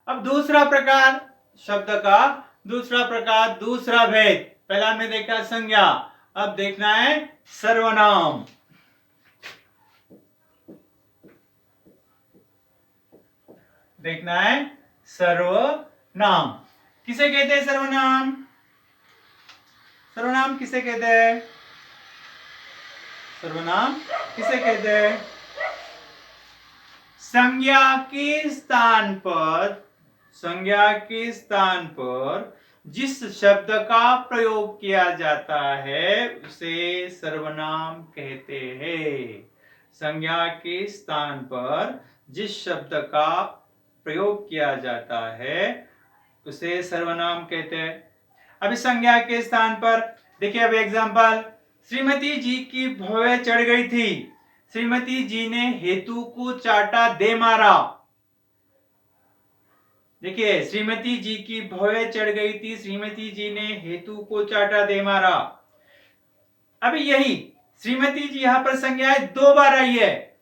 अब दूसरा प्रकार शब्द का, दूसरा प्रकार, दूसरा भेद। पहला में देखा संज्ञा, अब देखना है सर्वनाम। देखना है सर्वनाम। किसे कहते हैं सर्वनाम? सर्वनाम किसे कहते हैं? सर्वनाम किसे कहते हैं? संज्ञा के स्थान पर, संज्ञा के स्थान पर जिस शब्द का प्रयोग किया जाता है उसे सर्वनाम कहते हैं। संज्ञा के स्थान पर जिस शब्द का प्रयोग किया जाता है उसे सर्वनाम कहते हैं। अभी संज्ञा के स्थान पर देखिए, अब एग्जांपल, श्रीमती जी की भौएं चढ़ गई थी। श्रीमती जी ने हेतु को चाटा दे मारा। देखिए, श्रीमती जी की भौएं चढ़ गई थी, श्रीमती जी ने हेतु को चाटा दे मारा। अभी यही श्रीमती जी यहां पर संज्ञा है, दो बार आई है।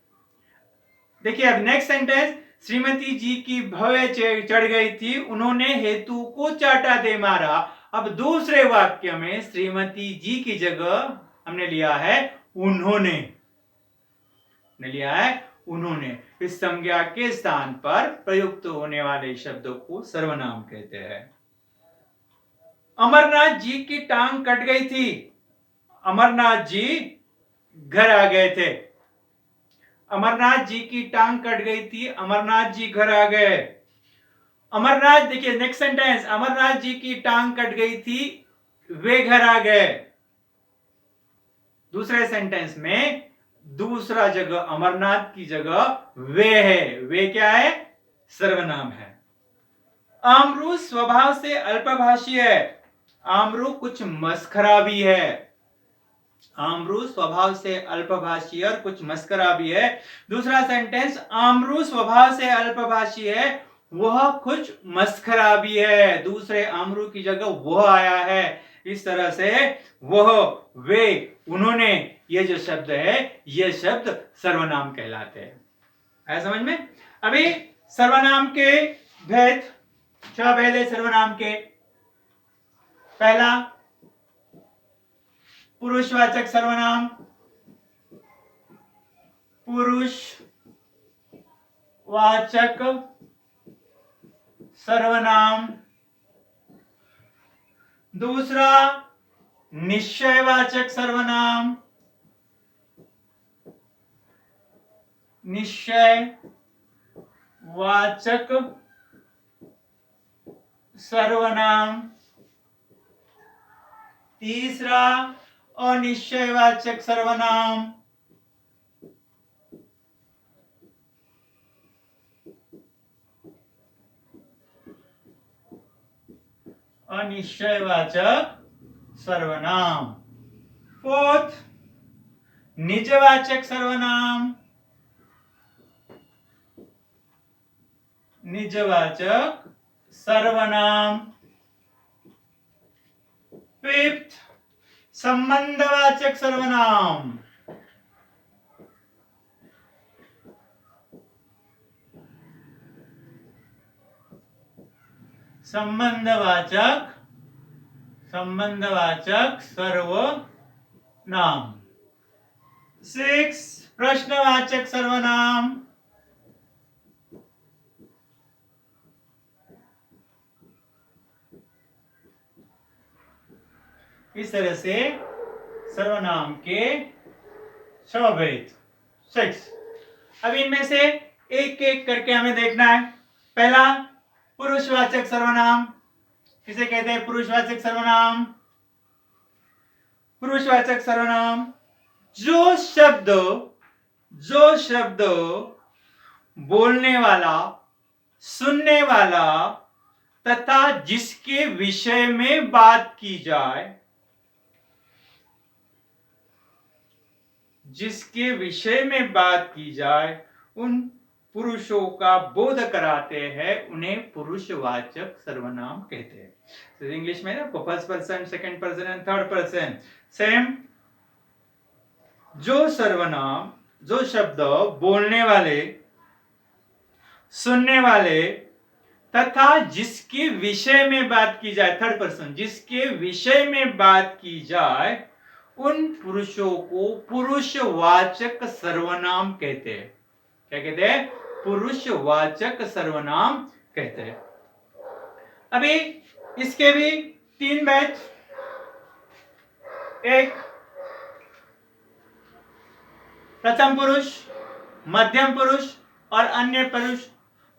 देखिए अब नेक्स्ट सेंटेंस, श्रीमती जी की भौएं चढ़ गई थी, उन्होंने हेतु को चाटा दे मारा। अब दूसरे वाक्य में श्रीमती जी की जगह हमने लिया है उन्होंने, लिया है उन्होंने। इस संज्ञा के स्थान पर प्रयुक्त होने वाले शब्दों को सर्वनाम कहते हैं। अमरनाथ जी की टांग कट गई थी। अमरनाथ जी घर आ गए थे। अमरनाथ जी की टांग कट गई थी, अमरनाथ जी घर आ गए। अमरनाथ, देखिए नेक्स्ट सेंटेंस, अमरनाथ जी की टांग कट गई थी, वे घर आ गए। दूसरे सेंटेंस में दूसरा जगह अमरनाथ की जगह वे है। वे क्या है? सर्वनाम है। आमरू स्वभाव से अल्पभाषी है। आमरू कुछ मस्खरा भी है। आमरू स्वभाव से अल्पभाषी और कुछ मस्करा भी है। दूसरा सेंटेंस, आमरू स्वभाव से अल्पभाषी है, वह कुछ मस्खरा भी है। दूसरे आमरू की जगह वह आया है। इस तरह से वह, वे, उन्होंने, ये जो शब्द है ये शब्द सर्वनाम कहलाते हैं। है समझ में? अभी सर्वनाम के भेद, 6 भेद है सर्वनाम के। पहला, पुरुषवाचक सर्वनाम। पुरुषवाचक सर्वनाम। दूसरा, निश्चयवाचक सर्वनाम। निश्चयवाचक सर्वनाम। तीसरा, अनिश्चयवाचक सर्वनाम। अनिश्चयवाचक सर्वनाम। फोर्थ, निजवाचक सर्वनाम। निजवाचक सर्वनाम। फिफ्थ, संबंधवाचक सर्वनाम। संबंधवाचक सर्वनाम। सिक्स, प्रश्नवाचक सर्वनाम। इस तरह से सर्वनाम के 6 भेद, 6। अब इनमें से एक एक करके हमें देखना है। पहला, पुरुषवाचक सर्वनाम। किसे कहते हैं पुरुषवाचक सर्वनाम? पुरुषवाचक सर्वनाम, जो शब्द बोलने वाला, सुनने वाला तथा जिसके विषय में बात की जाए, जिसके विषय में बात की जाए, उन पुरुषों का बोध कराते हैं, उन्हें पुरुषवाचक सर्वनाम कहते हैं। तो इंग्लिश में ना first person, second person and third person same. जो सर्वनाम, जो शब्द बोलने वाले, सुनने वाले तथा जिसके विषय में बात की जाए, थर्ड पर्सन, जिसके विषय में बात की जाए उन पुरुषों को पुरुषवाचक सर्वनाम कहते हैं। क्या कहते हैं? पुरुषवाचक सर्वनाम कहते हैं। अभी इसके भी तीन बैच, एक प्रथम पुरुष, मध्यम पुरुष और अन्य पुरुष।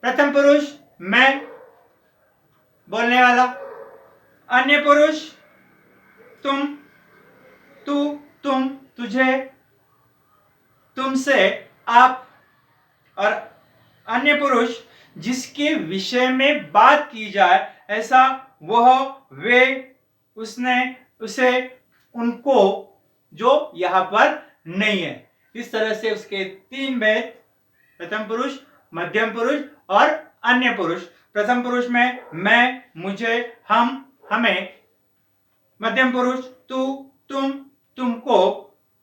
प्रथम पुरुष मैं, बोलने वाला। अन्य पुरुष तुम, तू, तुम, तुझे, तुमसे, आप। और अन्य पुरुष जिसके विषय में बात की जाए, ऐसा वह, वे, उसने, उसे, उनको, जो यहां पर नहीं है। इस तरह से उसके तीन भेद, प्रथम पुरुष, मध्यम पुरुष और अन्य पुरुष। प्रथम पुरुष में मैं, मुझे, हम, हमें। मध्यम पुरुष तू, तुम, तुमको,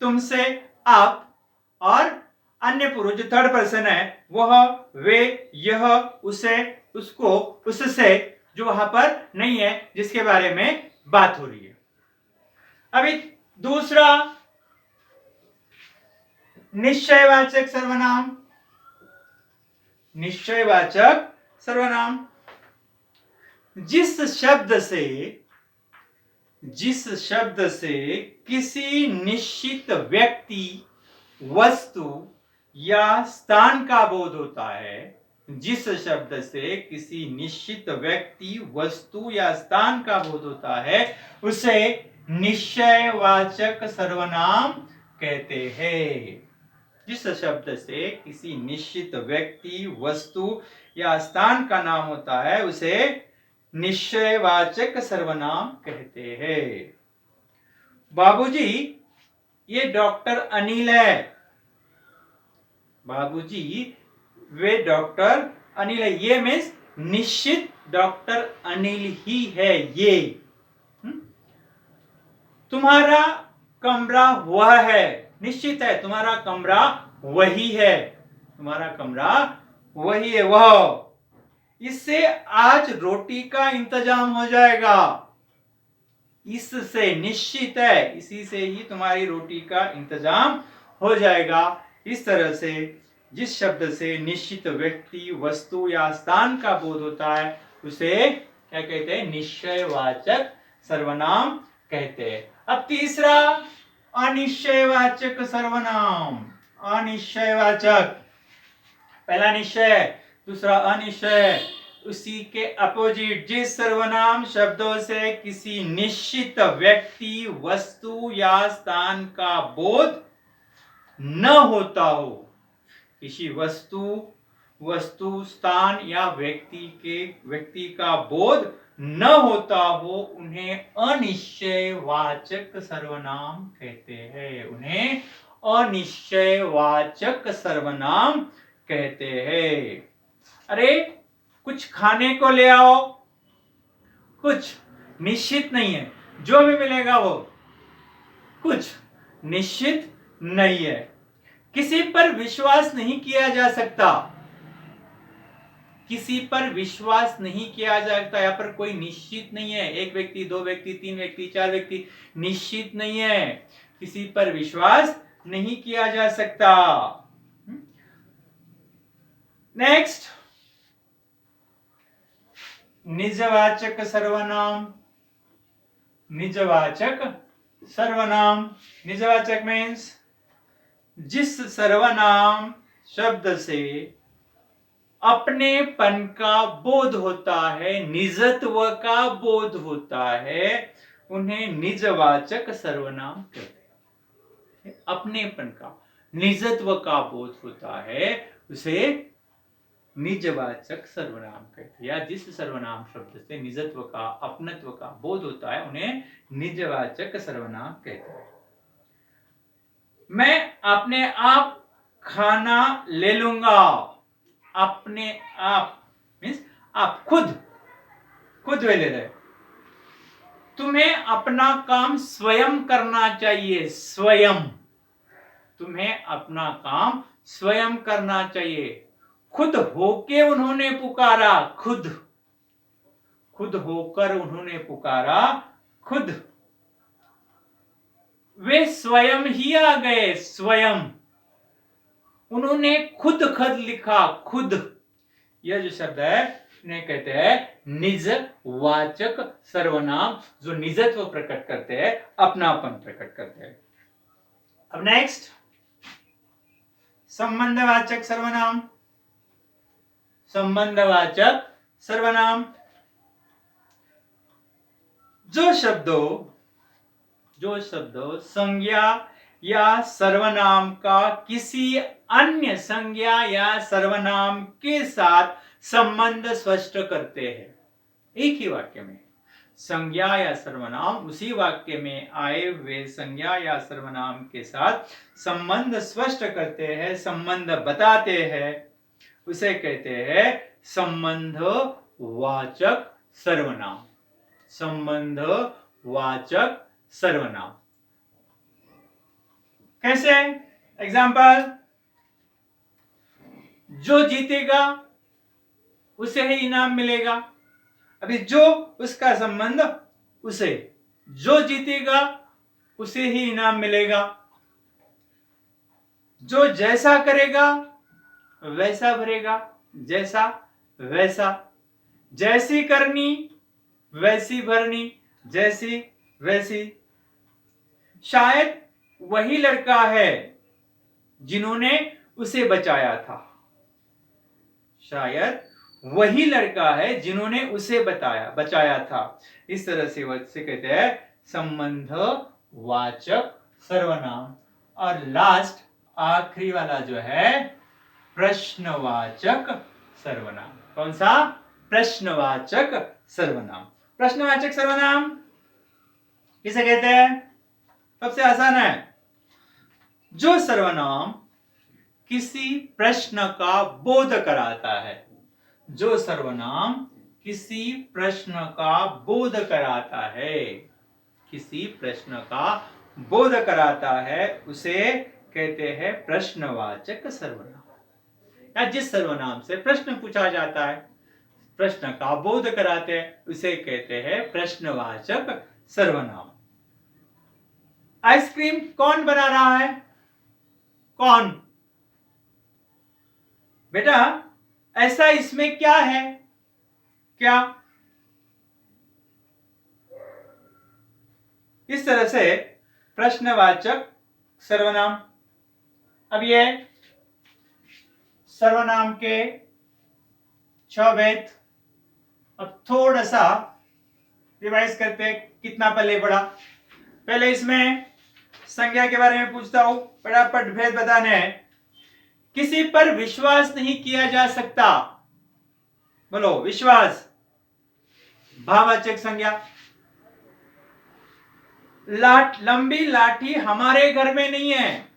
तुमसे, आप। और अन्य पुरुष जो थर्ड पर्सन है, वह, वे, यह, उसे, उसको, उससे, जो वहां पर नहीं है, जिसके बारे में बात हो रही है। अभी दूसरा निश्चयवाचक सर्वनाम। निश्चयवाचक सर्वनाम जिस शब्द से किसी निश्चित व्यक्ति, वस्तु या स्थान का बोध होता है, जिस शब्द से किसी निश्चित व्यक्ति, वस्तु या स्थान का बोध होता है, उसे निश्चयवाचक सर्वनाम कहते हैं। जिस शब्द से किसी निश्चित व्यक्ति, वस्तु या स्थान का नाम होता है, उसे निश्चयवाचक सर्वनाम कहते हैं। बाबूजी, ये डॉक्टर अनिल है। बाबूजी, वे डॉक्टर अनिल है। ये मीन्स निश्चित डॉक्टर अनिल ही है ये। तुम्हारा कमरा वह है, निश्चित है तुम्हारा कमरा वही है। तुम्हारा कमरा वही है, वह। इससे आज रोटी का इंतजाम हो जाएगा। इससे, निश्चित है, इसी से ही तुम्हारी रोटी का इंतजाम हो जाएगा। इस तरह से जिस शब्द से निश्चित व्यक्ति, वस्तु या स्थान का बोध होता है, उसे क्या कहते हैं? निश्चयवाचक सर्वनाम कहते हैं। अब तीसरा अनिश्चयवाचक सर्वनाम। अनिश्चयवाचक, पहला निश्चय, दूसरा अनिश्चय। उसी के अपोजिट, जिस सर्वनाम शब्दों से किसी निश्चित व्यक्ति, वस्तु या स्थान का बोध न होता हो, किसी वस्तु, स्थान या व्यक्ति का बोध न होता हो, उन्हें अनिश्चयवाचक सर्वनाम कहते हैं। उन्हें अनिश्चयवाचक सर्वनाम कहते हैं। अरे कुछ खाने को ले आओ, कुछ निश्चित नहीं है, जो भी मिलेगा वो, कुछ निश्चित नहीं है। किसी पर विश्वास नहीं किया जा सकता, किसी पर विश्वास नहीं किया जा सकता। यहां पर कोई निश्चित नहीं है, एक व्यक्ति, दो व्यक्ति, तीन व्यक्ति, चार व्यक्ति, निश्चित नहीं है। किसी पर विश्वास नहीं किया जा सकता। नेक्स्ट, निजवाचक सर्वनाम। निजवाचक सर्वनाम, निजवाचक मीन्स जिस सर्वनाम शब्द से अपनेपन का बोध होता है, निजत्व का बोध होता है, उन्हें निजवाचक सर्वनाम कहते हैं। अपनेपन का, निजत्व का बोध होता है, उसे निजवाचक सर्वनाम कहते हैं। या जिस सर्वनाम शब्द से निजत्व का, अपनत्व का बोध होता है, उन्हें निजवाचक सर्वनाम कहते हैं। मैं अपने आप खाना ले लूंगा। अपने आप मीन्स आप, खुद वे ले रहे। तुम्हें अपना काम स्वयं करना चाहिए। स्वयं, तुम्हें अपना काम स्वयं करना चाहिए। खुद होके उन्होंने पुकारा, खुद खुद होकर उन्होंने पुकारा खुद, वे स्वयं ही आ गए, स्वयं उन्होंने खुद खत लिखा, खुद। यह जो शब्द है इन्हें कहते हैं निज वाचक सर्वनाम, जो निजत्व प्रकट करते हैं, अपनापन प्रकट करते हैं। अब नेक्स्ट संबंधवाचक सर्वनाम। संबंधवाचक सर्वनाम जो शब्दों संज्ञा या सर्वनाम का किसी अन्य संज्ञा या सर्वनाम के साथ संबंध स्पष्ट करते हैं। एक ही वाक्य में संज्ञा या सर्वनाम उसी वाक्य में आए हुए संज्ञा या सर्वनाम के साथ संबंध स्पष्ट करते हैं, संबंध बताते हैं, उसे कहते हैं संबंधवाचक सर्वनाम। संबंधवाचक सर्वनाम कैसे? एग्जाम्पल, जो जीतेगा उसे ही इनाम मिलेगा। अभी जो उसका संबंध उसे, जो जीतेगा उसे ही इनाम मिलेगा। जो जैसा करेगा वैसा भरेगा, जैसा वैसा, जैसी करनी वैसी भरनी, जैसी वैसी। शायद वही लड़का है जिन्होंने उसे बचाया था, शायद वही लड़का है जिन्होंने उसे बचाया था। इस तरह से कहते हैं संबंधवाचक सर्वनाम। और लास्ट आखिरी वाला जो है प्रश्नवाचक सर्वनाम। कौन सा? प्रश्नवाचक सर्वनाम। प्रश्नवाचक सर्वनाम किसे कहते हैं? सबसे आसान है, जो सर्वनाम किसी प्रश्न का बोध कराता है। जो सर्वनाम किसी प्रश्न का बोध कराता है, किसी प्रश्न का बोध कराता है, उसे कहते हैं प्रश्नवाचक सर्वनाम। या जिस सर्वनाम से प्रश्न पूछा जाता है, प्रश्न का बोध कराते हैं, उसे कहते हैं प्रश्नवाचक सर्वनाम। आइसक्रीम कौन बना रहा है? कौन? बेटा ऐसा इसमें क्या है? क्या? इस तरह से प्रश्नवाचक सर्वनाम। अब ये सर्वनाम के 6 भेद। अब थोड़ा सा रिवाइज करते हैं, कितना पहले पढ़ा। पहले इसमें संज्ञा के बारे में पूछता हूं, फटाफट भेद बताने हैं। किसी पर विश्वास नहीं किया जा सकता। बोलो विश्वास, भाववाचक संज्ञा। लंबी लाठी हमारे घर में नहीं है।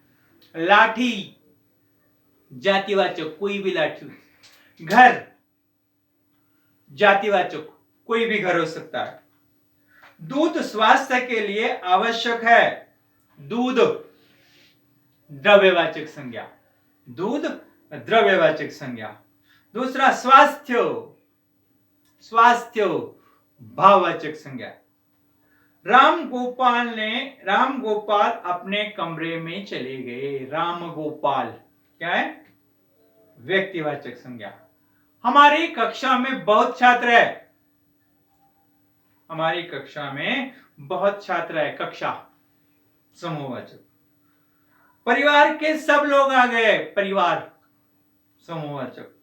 लाठी जातिवाचक, कोई भी लाठी। घर जातिवाचक, कोई भी घर हो सकता है। दूध स्वास्थ्य के लिए आवश्यक है। दूध द्रव्यवाचक संज्ञा, दूध द्रव्यवाचक संज्ञा। दूसरा स्वास्थ्य, स्वास्थ्य भाववाचक संज्ञा। राम गोपाल अपने कमरे में चले गए। राम गोपाल क्या है? व्यक्तिवाचक संज्ञा। हमारी कक्षा में बहुत छात्र है। हमारी कक्षा में बहुत छात्र है, कक्षा समूहवाचक। परिवार के सब लोग आ गए। परिवार समूहवाचक।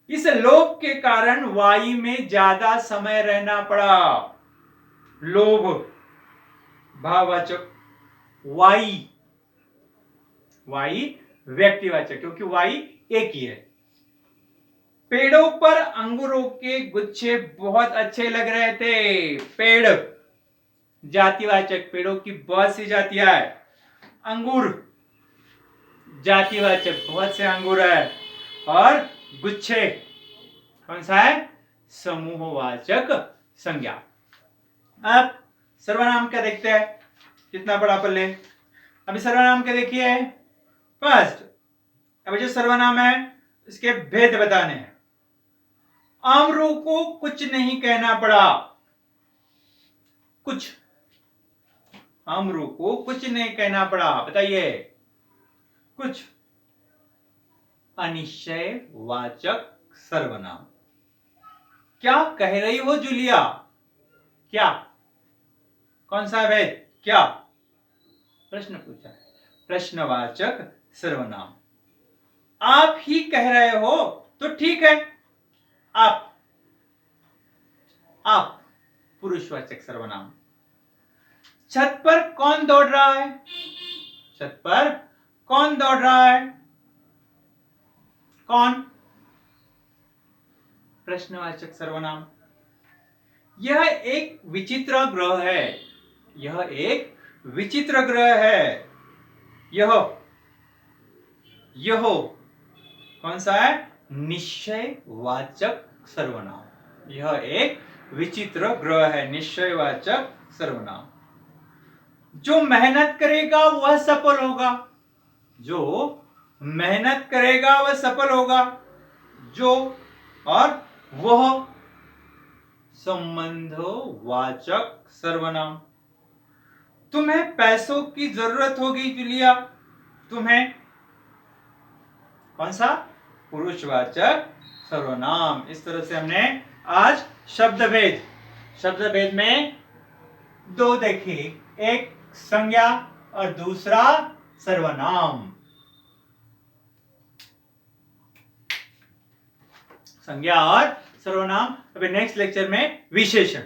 इस लोभ के कारण वाई में ज्यादा समय रहना पड़ा। लोभ भाववाचक। वाई, वाई व्यक्तिवाचक, क्योंकि वाई एक ही है। पेड़ों पर अंगूरों के गुच्छे बहुत अच्छे लग रहे थे। पेड़ जातिवाचक, पेड़ों की बहुत सी जातियां है। अंगूर जातिवाचक, बहुत से अंगूर है। और गुच्छे कौन सा है? समूहवाचक संज्ञा। अब सर्वनाम का देखते हैं, कितना बड़ा पल्ले। अभी सर्वनाम के देखिए फर्स्ट। अब जो सर्वनाम है इसके भेद बताने हैं। अमरू को कुछ नहीं कहना पड़ा। कुछ, अमरू को कुछ नहीं कहना पड़ा। बताइए, कुछ अनिश्चयवाचक सर्वनाम। क्या कह रही हो जूलिया? क्या? कौन सा वेद? क्या प्रश्न पूछा है? प्रश्नवाचक सर्वनाम। आप ही कह रहे हो तो ठीक है। आप पुरुषवाचक सर्वनाम। छत पर कौन दौड़ रहा है? छत पर कौन दौड़ रहा है? कौन? प्रश्नवाचक सर्वनाम। यह एक विचित्र ग्रह है। यह एक विचित्र ग्रह है। यह कौन सा है? निश्चयवाचक सर्वनाम। यह एक विचित्र ग्रह है, निश्चयवाचक सर्वनाम। जो मेहनत करेगा वह सफल होगा। जो मेहनत करेगा वह सफल होगा। जो और वह संबंधवाचक सर्वनाम। तुम्हें पैसों की जरूरत होगी जूलिया। तुम्हें कौन सा? पुरुषवाचक सर्वनाम। इस तरह से हमने आज शब्दभेद में दो देखे, एक संज्ञा और दूसरा सर्वनाम। संज्ञा और सर्वनाम। अभी नेक्स्ट लेक्चर में विशेषण।